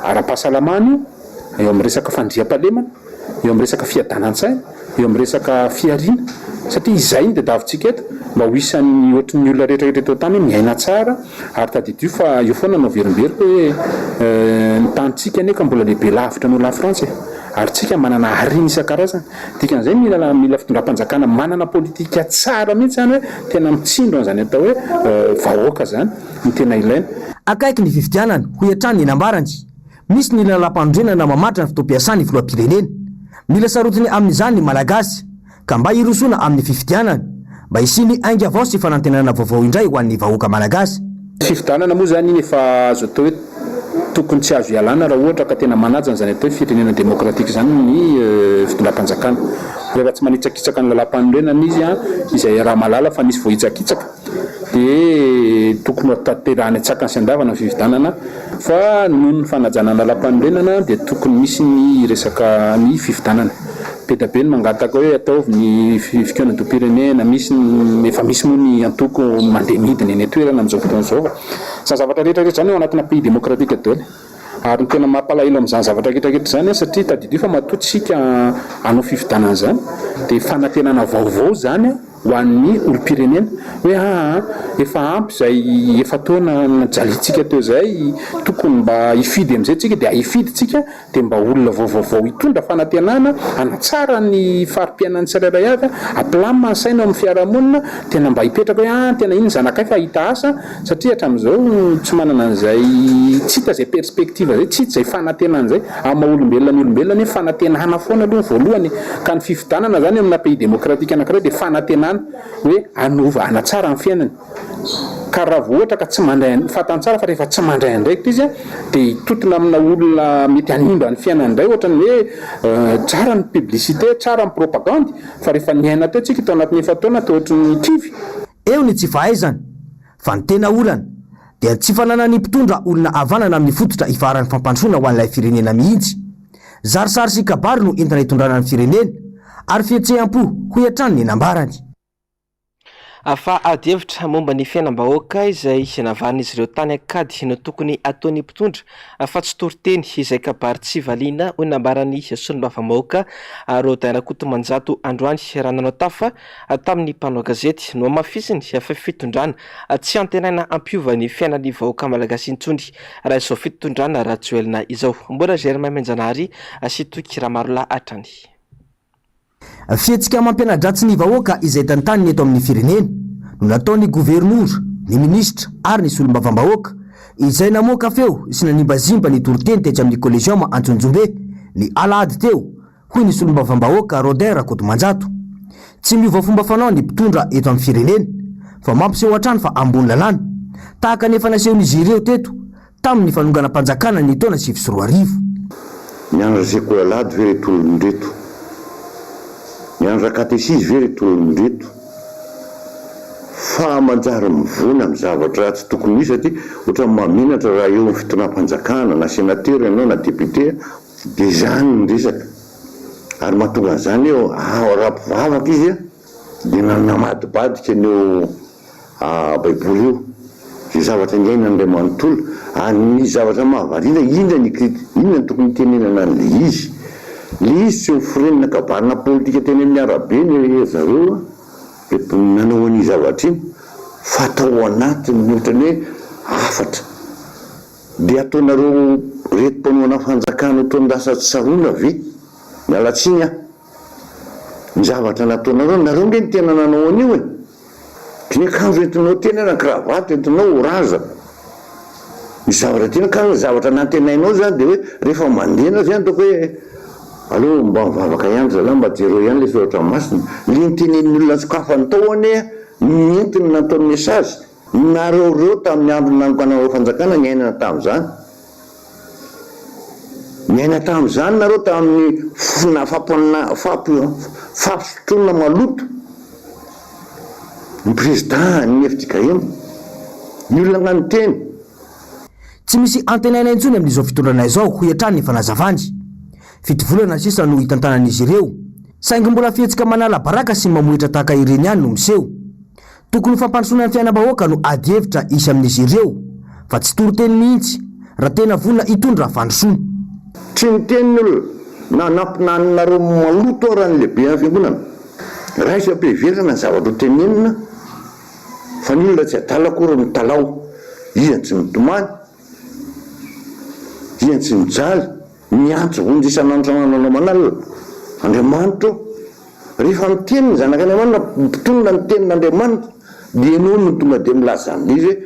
ara-pahasalamana eo amin'ny resaka fandriam-pahalemana eo amin'ny resaka fiadanan-tsaina eo amin'ny resaka fiariana satria izay dia davintsika eto mba ho isan'ny ohatrin'ny olona rehetrarehetra eto tany miaina tsara ary tadidio fa eo foana no verimberiko hoe ny tanitsika neka mbola lehibe lavitra no la Frantsa ary tsika manana harina isan-karazany dikan'izay mila fitondram-panjakana manana politika tsara mihitsy zany hoe tena mitsindro an'izany atao hoe vahoaka zany ny tena ilaina. Akaiky ny fifidianana ho hiatrany ny nambarany misy ny lalam-pandrenana mamatra ny fitaom-piasany filoham-pirenena. Mila sarotiny amin'izany ny malagasy ka mba hirosona amin'ny fifidianana mba hisiny ainga avao sy fanantenana vaovao indray ho an'ny vahoaka malagasy. Fifidianana moa zany efa azo atao hoe tokony tsy azo ialana raha ohatra ka tena manaja an'izany atao hoe firenena demokratika zany ny fitondram-panjakana. Rehefa tsy manitsakitsaka ny lalam-pandrenana izy izay raha malala fa nisy vohitsakitsaka dia tokony hatanterahany atsakany sy andavana ny fifidianana fa noho ny fanajana ny lalam-pandrenana dia tokony misy ny resaka ny fifidianana. Be da be ny mangataka hoe ataovy ny fikoanan-dom-pirenena efa misy moa ny antoko mandeha midina eny toerana amin'izao fotoana izao. Sa zavatra rehetrarehetra zany ao anatina pays demokratika daholo ary ny tena mampalahelo amin'izany zavatra ketraketra zany satria tadidio fa matotsika anao fifidanana zany dia fanantenana vaovao zany ho an'ny olom-pirenena hoe efa ampy zay efa taona najalitsika teo zay tokony mba hifidy am'izay tsika dia hifidytsika dia mba olona vaovaovao hitondra fanantenana anatsara ny farim-piainan'ny tsirairay avy aplamina ny saina amin'ny fiarahamonina tena mba hipetraka hoe tena iny zanakay fa hita asa satria hatramin'izao tsy manana an'izay tsy hita zay perspektiva zay tsy hita zay fanantenana zay amin'ny olombelona ny olombelona ny fanantenana foana aloha voalohany ka ny fifidanana zany amina pays démocratique anankiray dia fanantenana hoe anova anatsara ny fiainany ka raha vohatra ka tsy mandray fatantsara fa rehefa tsy mandray andraikitra izy dia hitotona amina olona mety hanimba ny fiainany indray ohatrany hoe tsara ny publicité tsara ny propagande fa rehefa niaina teo tsika tao anatin'ny efa taona tao ohatran'ny kivy eo ny tsy fahaizana fa ny tena olana dia tsy fanana ny mpitondra olona avanana amin'ny fototra ifaran'ny fampandrosoana ho an'ilay firenena mihitsy zarisary sy kabary no entina hitondrana ny firenena ary fietseham-po ho hiatrany ny enambarany afa ady hevitra momba ny fiainam-bahoaka izay navaran'izy ireo tany akady no tokony ataon'ny mpitondra fa tsy toriteny izay kabary tsy valiana ho nambarany solombavam-bahoaka Rodin-Rakotomanjato androany raha nanao tafa tamin'ny mpanao gazety no amafisiny fa fitondrana tsy antenaina ampiovany fiainan'ny vahoaka malagasy intsony raha izao fitondrana raha joelina izao mbola Germain Menjanary sy toky raha marola atrany fietsika mampianadratsy ny vahoaka izay tantaniny eto amin'ny firenena no nataon'ny gouvernoura ny ministra ary ny solombavam-bahoaka izay namoaka feo sy nanimbazimba ny toriteny tetsy amin'ny collégium Antsonjombe ny alahady teo hoy ny solombavam-bahoaka Rodin-Rakotomanjato tsy miova fomba fanao ny mpitondra eto amin'ny firenena fa mampiseho hatrany fa ambony lalàna tahaka nefa nasehon'izy ireo teto tamin'ny fanonganam-panjakana ny taona 2024 miandraseko alahady ve reto olondreto miandra katesisy ve reto olondreto fa manjary mivony amin'ny zavatra tsy tokony misy satria ohatra maminatra raha eo amin'ny fitonam-panjakana na sénateur ianao na député dia zany ny resaka ary mahatonga an'izany eo raha-mpivavaka izy dia namadibadika aneo baiboly eo zay zavatra nyainan'Andriamanitolo ny zavatra mahavariana inona ny tokony tenenana an'le izy le izy tsy mifirenina kabarina politika teny amin'ny arabe ny zareo nanao an'y zavatra iny fatao anatiny ohatrany hoe afatra dia ataonareo retim-panoana fanjakana tondasa tsy sarona ve mialatsiny ny zavatra nataonareo nareo nge ny tena nanao an'io ny akanjo entinao tena na kravaty entinao oraza ny zavatra tena ka zavatra nantenainao zany dia hoe rehefa mandena zany ataoko hoe alo mba mivavaka ihany zala mba jereo ihany le soratra masina le nitenen'ny olona sokafany tao ane nientiny nataony message nareo tamin'ny andro nanokana fanjakana niainana tamin'izany niaina tamin'izany nareo tamin'ny fampisotrona maloto ny président ny FDKM ny olona nany teny tsy misy antenaina intsony amin'izao fitondrana izao ho hiatrany ny fanazavany fito volana sisa no hitantanan'izy ireo saingy mbola fihetsika manala baraka sy mamoetra tahaka ireny ihany no miseho tokony fampandrosoana ny fiainam-bahoaka no ady hevitra isy amin'izy ireo fa tsy toriteny mihitsy raha tena vonona hitondra fandrosoana tsy niteniny olona nampinaninareo maloto raha ny lehibe amin'ny fiangonana raha isam-piverana ny zavatra ho tenenina fa ny olona tsy adalakory ny talao iany tsy mitomany iany tsy mijaly miantso vonjy isan'androsananao manalina Andriamanitra rehefa miteny ny zanak'Andriamanitra mpitonona ny tenin'Andriamanitra dia ianao no tonga dia milaza amin'izy hoe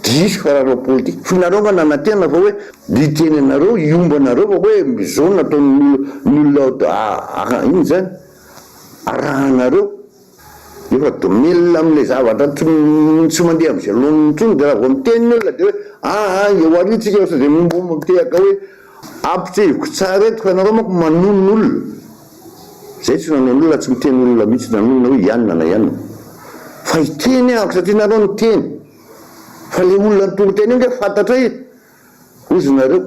diso fa raha reo politika finareo nga nanantena fa hoe diteny anareo iomba anareo fa hoe mizao nataony olona iny zany arahanareo efa domelona amin'ilay zavatra tsy mandeha amin'izay lohan'ny ntsony dia raha vao miteny ny olona dia hoe eo aritsika eo zay momba mitehaka hoe ampitseviko tsara eto fa ianareo manko manonon'olona zay tsy nanon'olona tsy miteny olona mihitsy nanonona hoe ianina na ianina fa hiteny ahako satria nareo ny teny fa le olona ny tongo teny io nge fantatra e ozonareo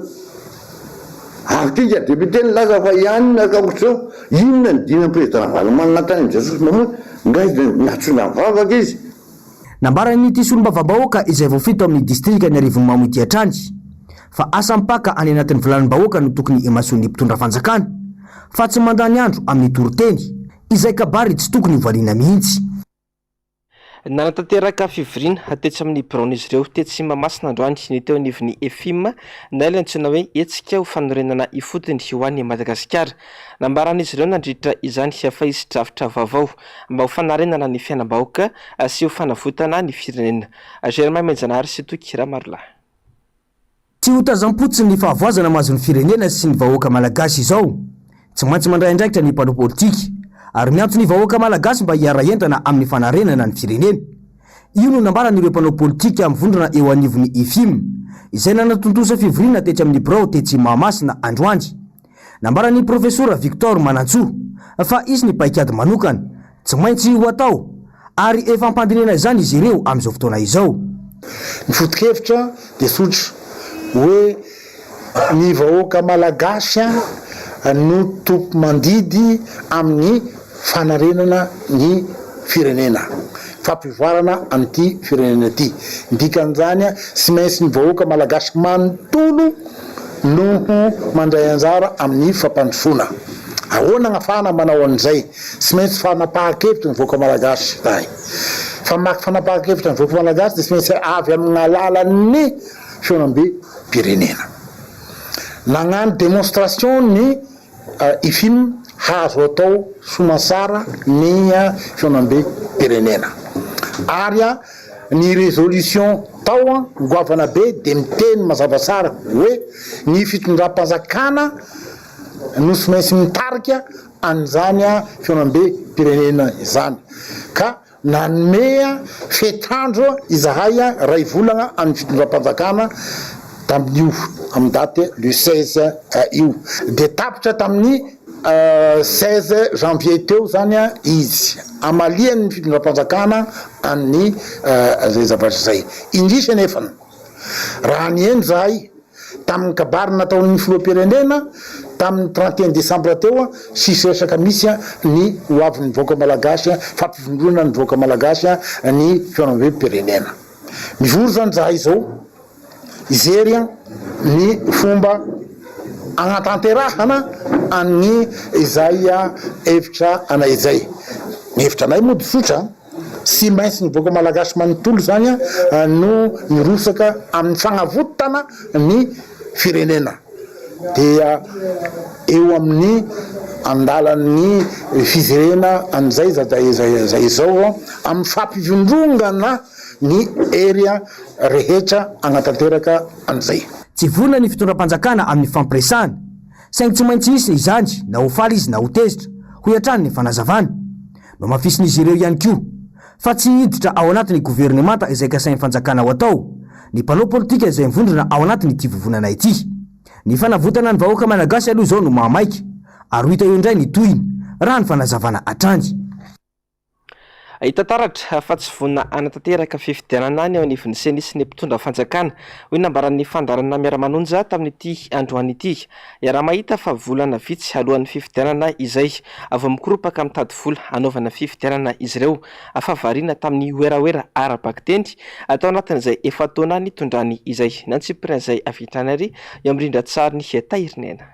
akotika député ny laza fa ianina kaotrao inona ny dina président Valomana tany Jesosy mamoy ngaizy natsona mivavaka izy nambarany ity solombavam-bahoaka izay voafito amin'ny distrika ny arivony mamoity hatrany fa asampaka any anatin'ny vilanim-bahoaka no tokony imason'ny mpitondra fanjakana fa tsy mandany andro amin'ny toroteny izay kabary tsy tokony hovaliana mihitsy. Nanatanteraka fivoriana tetsy amin'ny Braon'izy ireo tetsy Mahamasina androany ny teo anivon'ny EFIM na ilay antsoina hoe hetsika ho fanorenana ifotony ho an'ny Madagasikara. Nambaran'izy ireo nandritra izany fahisy-drafitra vaovao mba ho fanarenana ny fiainam-bahoaka sy ho fanavotana ny firenena. Germain Menjanary sy Tokira Marla. Tsy ho tazam-potsiny ny fahavoazana mahazony firenena sy ny vahoaka malagasy izao. Tsy maintsy mandray andraikitra ny mpanao politika ary miantso ny vahoaka malagasy mba hiara entana amin'ny fanarenana ny firenena. Io no nambaran'ireo mpanao politika mivondrona eo anivon'ny EFIM izay nanatontosa fivoriana tetsy amin'ny Brao tetsy Mahamasina androany. Nambaran'ny profesora Victor Manantsoa fa izy ny paikady manokana tsy maintsy ho atao ary efa ampandinena izany izy ireo amin'izao fotoana izao. Ny foto-kevitra dia sotra hoe ny vahoaka malagasy no tompo mandidy amin'ny fanarenana ny firenena, fampivoarana an'ity firenena ity. Dikan'izany sy maintsy ny vahoaka malagasy manontolo no mandray anjara amin'ny fampandrosoana. Ahoana gn'afahana manao an'izay? Sy maintsy fanapahan-kevitra ny vahoaka malagasy zay. Famaky fanapahan-kevitra ny vahoaka malagasy dia sy maintsy avy amin'ny alalan'ny fionam-be-pirenena. Nagnano démonstration ny EFIM hazo atao somasara ny fionam-be-pirenena. Ary ny résolution tao goavana be dia miteny mazava tsara hoe ny fitondram-panjakana no sy maintsy mitarika an'izany fionam-be-pirenena izany. Ka nanome fetrandro izahay ray volana amin'ny fitondram-panjakana tamin'io amin'ny date le 16 io dia tapitra tamin'ny 16 janvier teo zany izy amalian'ny fitondram-panjakana amin'ny zay zavatra zay. Indrisy nefany raha ny eny zahay tamin'ny kabary nataon'ny filoham-pirenena tamin'ny 31 décembre teo sisy resaka misy ny hoavin'ny vahoaka malagasy fampivondrona ny vahoaka malagasy ny fionam-be-pirenena. Mivory zany zahay izao izery ny fomba agnatanterahana an'ny izay hevitra anay izay. Ny hevitra anay moa sotra sy maintsy ny vahoaka malagasy manontolo zany no mirosaka amin'ny fagnavotana ny firenena. Dia eo amin'ny andalan'ny fizerena an'izay zay izao amin'ny fampivondrongana ny eria rehetra agnatanteraka an'izay. Tsy vonona ny fitondram-panjakana amin'ny fampiresahana saingy tsy maintsy isy izany na ho faly izy na ho tezitra ho iatrany ny fanazavana no mafisin'izy ireo ihany koa fa tsy hiditra ao anatin'ny governemanta izay kasain'ny fanjakana ho atao ny mpanao politika izay mivondrona ao anatin'ity vovonana ity. Ny fanavotana ny vahoaka malagasy aloha izao no mahamaiky ary ho hita eo indray ny tohiny raha ny fanazavana hatrany. Hitantaratra fa tsy vonina anatanteraka fifidianana ny ao anivon'ny senisy ny mpitondra fanjakana hoe nambaran'ny fandarana miara-manonja tamin'ity androany ity. Iara mahita fa volana vitsy alohan'ny fifidianana izay avy mikoropaka mitady vola anaovana fifidianana izy ireo afavariana tamin'ny oeraoera ara-bakitendry atao anatin'izay efa taona nitondrany izay nantsiprian izay avitranary eo amin'irindra tsara ny tahirinena.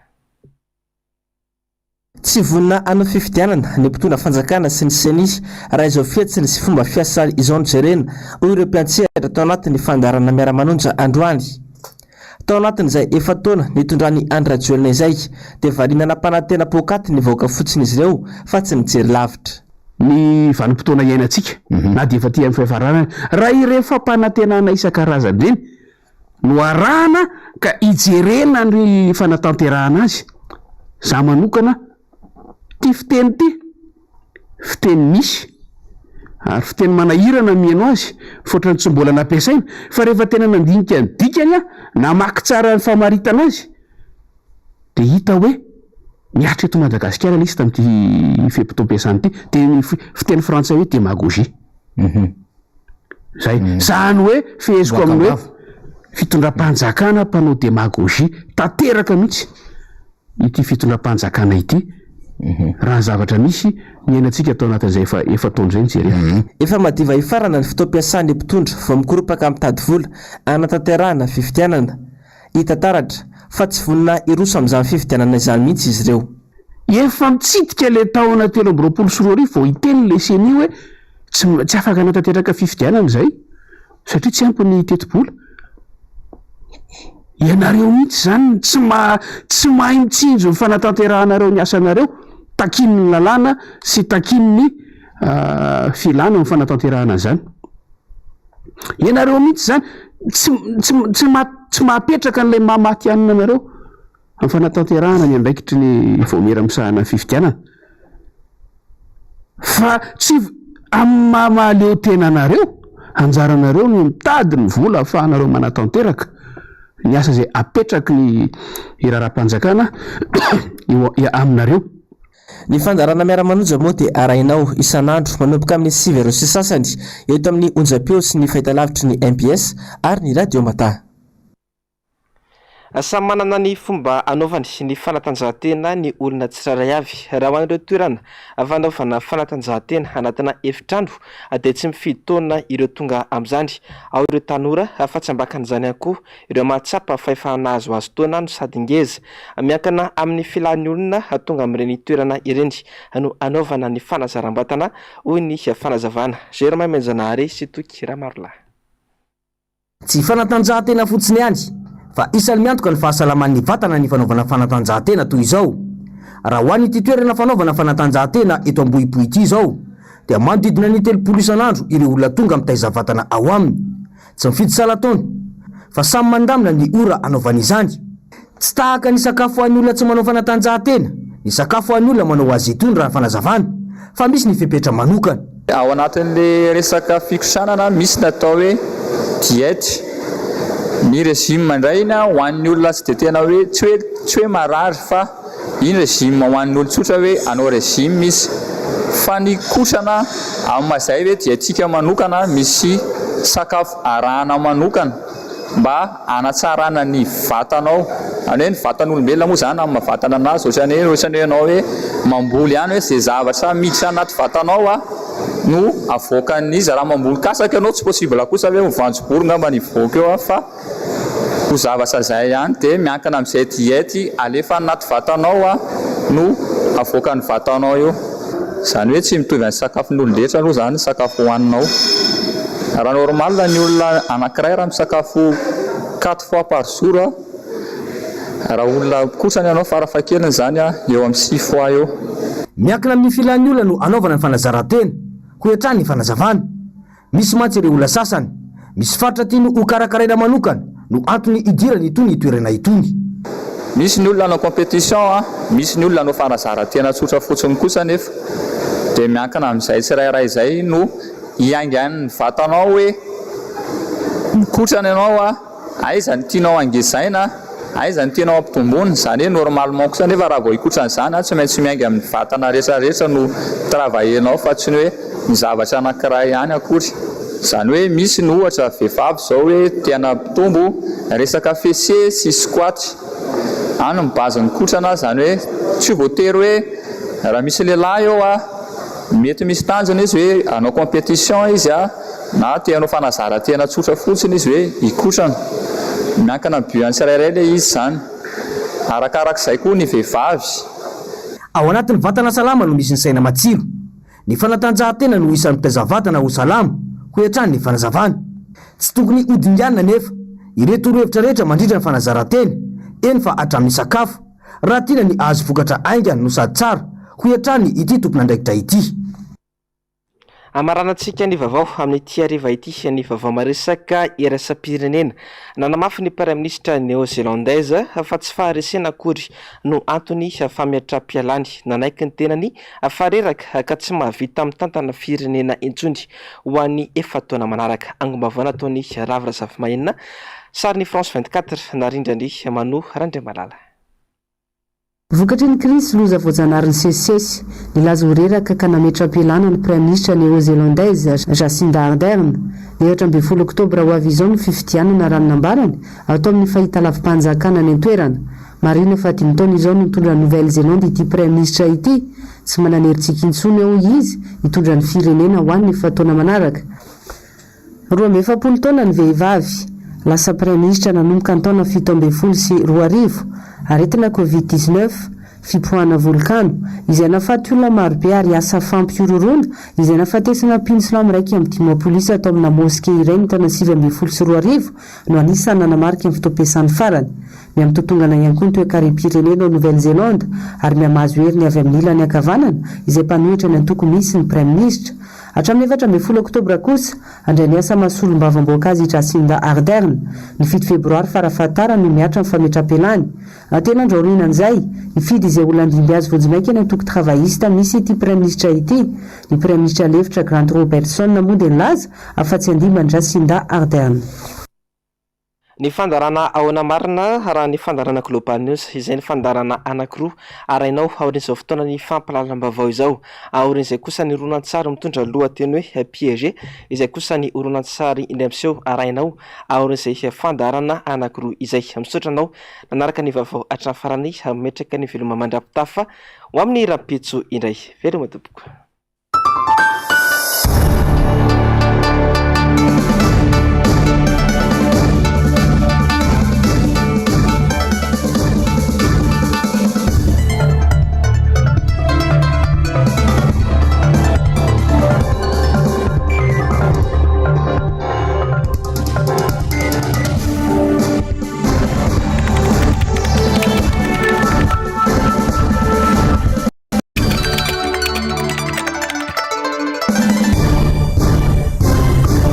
Tsy vonina anao fifidianana ny mpitondra fanjakana sy ny senisy raha izao fiatsiny sy fomba fiasa izao ny jerena hoy ireo mpiantsehatra tao anatin'ny fandarana miara-manonja androany. Tao anatin'izay efa taona nitondrany Andra Joelina izay dia variana nampanantena pokaty ny vahoaka fotsiny izy ireo fa tsy mijery lavitra. Ny vanim-potoana iainantsika na dia efa ty amin'ny fihavarana raha irefa mpanantenana isan-karazany reny no arahana ka hijerena ny fanatanterahana azy. Za manokana ty fiteny ty fiteny misy ary fiteny manahirana mihaino azy fotrany tsy mbola nampiasaina fa rehefa tena nandinika ny dikany namaky tsara ny famaritana azy dia hita hoe niatra eto Madagasikara izy tamin'ity feptom-piasany ity dia fiteny frantsay hoe démagogie. Zay zany hoe feheziko amin'ny hoe fitondram-panjakana mpanao démagogie tanteraka mihitsy ity fitondram-panjakana ity. Raha zavatra misy ny ainantsika tao anatin'izay efa taona izay nijery. Efa madiva hifarana ny fotoam-piasan'ny mpitondra vao mikoropaka mitady vola anatanterahana fifidianana. hita taratra fa tsy vonina iroso amin'izany fifidianana izany mihitsy izy ireo. Efa mitsidika le taona 2024 vao hiteny le seny hoe tsy afaka anatanteraka fifidianana zay satria tsy ampy ny tetibola. Ianareo mihitsy zany tsy mahay mitsinjo ny fanatanteranareo ny asanareo, takiny ny lalàna sy takiny ny filana ny fanatanterahana zany. Ianareo mihitsy zany tsy mahapetraka an'ilay mahamaty anina anareo amin'ny fanatanterahana ny andraikitry ny vao miara-misahana fifidianana. Fa tsy amin'ny mahaleo tena anareo, anjaranareo ny mitady ny vola ahafahanareo manatanteraka ny asa izay apetraky ny iraram-panjakana aminareo. Ny fandarana miara-manoja moa dia arahinao isan'andro manomboka amin'ny 9h sy sasany eto amin'ny onjam-peo sy ny fahitalavitry ny MBS ary ny radio Mata. Samy manana ny fomba anaovany ny fanatanjahantena ny olona tsirairay avy. Raha ho an'ireo toerana fanaovana fanatanjahantena anatina efitrano dia tsy mifidy taona ireo tonga amin'izany. Ao ireo tanora fa tsy ambakan'izany ihany koa ireo mahatsapa fahefana azo taona no sady ngeza miankina amin'ny filan'ny olona tonga amin'ireny toerana ireny no anaovana ny fanazaram-batana hoy ny fanazavana. Jerome Menjanary sy Toky Ramarola. Tsy fanatanjahantena fotsiny ihany fa isan'ny miantoka ny fahasalaman'ny vatana ny fanaovana fanatanjahantena toy izao. Raha ho an'ity toerana fanaovana fanatanjahantena eto Ambohipo ity izao dia manodidina ny 30 isan'andro ireo olona tonga mitaiza vatana ao aminy. Tsy mifidy salan-taona fa samy mandamina ny ora anaovana izany. Tsy tahaka ny sakafo ho an'ny olona tsy manao fanatanjahantena, ny sakafo ho an'ny olona manao azy itony raha fanazavana, fa misy ny fepetra manokana. Ao anatin'le resaka fikosana misy natao hoe diety. Ny régime mandraina ho an'ny olona tsy dia tena hoe tsy hoe marary fa iny régime ho an'ny olona tsotra hoe anao régime misy. Fa ny kosana amin'ny mazay hoe dietika manokana misy sakafo arahana manokana mba hanatsarana ny vatanao. Any hoe ny vatan'olombelona moa zany amin'ny vatana anazy ohatrany hoe ianao hoe mamboly ihany hoe izay zavatra miditra anaty vatanao no avoakan'izy. Raha mamboly kasaka ianao tsy possible kosa hoe mivanjobory ngamba ny voaka eo fa ho zavatra zay ihany dia miankina amin'izay diety alefa anaty vatanao no avoaka ny vatanao eo. Zany hoe tsy mitovy amin'ny sakafon'olon-detra aloha zany sakafo hohaninao. Raha normal ny olona anankiray raha misakafo 4 fois par jour, raha olona kosany ianao farafahakeliny zany eo amin'ny 6 fois eo. Miankina amin'ny filan'ny olona no anaovana ny fanazaran-tena ho hatrany ny fanazavana. Misy mantsy ireo olona sasany misy faritra tiany ho karakaraina manokana no antony idirany itony toerana itony. Misy ny olona anao compétition, misy ny olona anao fanazaran-tena tsotra fotsiny kosa nefa dia miankina amin'izay tsirairay izay no hiaingan'ny vatanao hoe mikotrana ianao aiza ny tianao angezaina, aiza ny tianao ampitomboana. Zany hoe normalement kosa nefa raha vao hikotrana izany tsy maintsy miainga amin'ny vatana rehetrarehetra no travaillenao fa tsy ny hoe ny zavatra anankiray ihany akory. Zany hoe misy ny ohatra vehivavy izao hoe tiana mpitombo resaka fessier sy squat, any ny bazin'ny kotrana. Zany hoe tsy voatery hoe raha misy lehilahy eo mety misy tanjona izy hoe anao compétition izy na tianao fanazaran-tena tsotra fotsiny izy hoe hikotrana. Miankina amin'ny buany tsirairay ilay izy zany, arakarak'izay koa ny vehivavy. Ao anatin'ny vatana salama no misy ny saina matsiro. Ny fanatanjahantena no isan'ny mitaiza vatana ho salama ho hatrany ny fanazavana. Tsy tokony hodinganina nefa ireto torohevitra rehetra mandritra ny fanazaran-tena, eny fa hatramin'ny sakafo raha tiana ny azo vokatra aingana no sady tsara ho hatrany ity tompon'andraikitra ity. Amaranantsika ny vaovao amin'ity hariva ity ny vaovao maresaka iraisam-pirenena. Nanamafy ny praiministra néo-zélandaise fa tsy faharesena akory no antony famiatra-pialany. Nanaiky ny tenany fareraka ka tsy mahavita mitantana firenena intsony ho an'ny efataona manaraka. Angombavana ataony Ravira Zafimahenina, sarin'ny France 24 narindrany Mano Randriamalala. Vokatry ny krisy loza voajanarin'ny sesisesy nilaza ho reraka ka nametra-pialana ny praiministra néo-zélandaise Jacinda Ardern ny 20 oktobra ho avy izao ny fifidianana ranonambarany atao amin'ny fahitalavim-panjakana ny an-toerana. Marina fa 5 taona izao no nitondra Nouvelle-Zélande ity praiministra ity, tsy manan'herintsika intsony ao izy hitondra ny firenena ho an'ny efataona manaraka. 12 taona ny vehivavy lasa praiminisitra nanomboka ny taona 17 aretina covid-19 fipohana volkano izay nahafaty olona marobe ary asa fampiororona izay nahafatesana mpino silamo raiky amin'ny dimopolisa atao amina moske iray ny taona 2024 no anisany nanamarika amin'ny fotoam-piasany farany. Miamtotongana ihany koa ny toe-karem-pirenena Nouvelle-Zélande ary miamazo heriny avy amin'ny ilany ankavanana izay mpanohitra ny antoko misy ny praiminisitra. Hatramin'ny 14 oktobra kosa andray niasa masolom-bavamboankazy Jacinda Ardern ny 7 febroary farafahatara no miatra amin'ny fametra-pelany. Tena andraorinan'izay ifidy izay olona andimby azy vojimaika ny antoko travahista misy ity praiminisitra ity. Ny praiminisitra lefitra Grant Robertson moa dia nilaza afa-tsy andimba ny Jacinda Ardern. Ny fandarana ahoana marina raha ny fandarana Global News izay ny fandarana anankiroa arainao aorin'izao fotoana ny fampalalam-bavao izao. Aorin'izay kosa ny horonan-tsary mitondra lohateny hoe Piaget izay kosa ny horonan-tsary indray amseho arainao aorin'izay fandarana anankiroa izay. Misotranao nanaraka ny vavao hatramin'ny farany metraka ny veloma mandrapitafa ho amin'ny rapitso indray. Veloma tompoko.